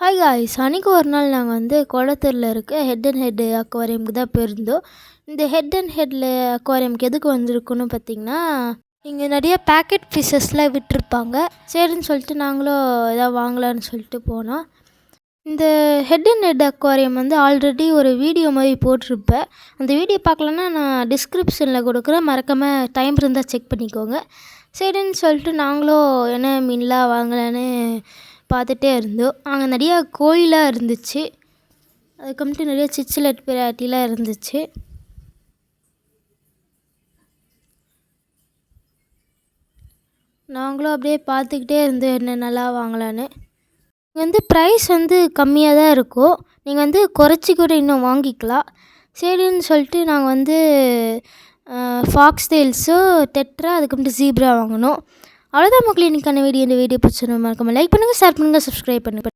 Hi guys, அன்றைக்கி ஒரு நாள் நாங்கள் குளத்தூரில் இருக்க ஹெட் அண்ட் ஹெட் அக்வாரியமுக்கு தான் போயிருந்தோம். இந்த ஹெட் அண்ட் ஹெட்டில் அக்வாரியமுக்கு எதுக்கு வந்திருக்குன்னு பார்த்திங்கன்னா, இங்கே நிறைய பேக்கெட் ஃபிஷ்ஷஸ்லாம் விட்டுருப்பாங்க. சரின்னு சொல்லிட்டு நாங்களும் எதாவது வாங்கலான்னு சொல்லிட்டு போனோம். இந்த head and head aquarium already ஒரு வீடியோ மாதிரி போட்டிருப்பேன். அந்த வீடியோ பார்க்கலன்னா நான் டிஸ்கிரிப்ஷனில் கொடுக்குறேன், மறக்காமல் டைம் இருந்தால் செக் பண்ணிக்கோங்க. சரின்னு சொல்லிட்டு நாங்களும் என்ன மீன்லாம் வாங்கலான்னு பார்த்துட்டே இருந்தோம். அங்கே நிறையா கோழிலாம் இருந்துச்சு. அதுக்கப்புறமேட்டு நிறைய சிச்சிலட் பிராட்டிலாம் இருந்துச்சு. நாங்களும் அப்படியே பார்த்துக்கிட்டே இருந்தோம் என்னென்னலாம் வாங்கலான்னு. இங்கே ப்ரைஸ் கம்மியாக தான் இருக்கும். நீங்கள் குறைச்சி கூட இன்னும் வாங்கிக்கலாம். சரின்னு சொல்லிட்டு நாங்கள் ஃபாக்ஸ் டெயில்ஸு, டெட்ரா, அதுக்கப்புறமேட்டு ஜீப்ரா வாங்கினோம். அவ்வளோதான் மக்களே, இன்றைக்கான வீடியோ. இந்த வீடியோ பிடிச்சிருந்தா மறக்காமல் லைக் பண்ணுங்கள், ஷேர் பண்ணுங்கள், சப்ஸ்கிரைப் பண்ணுங்கள்.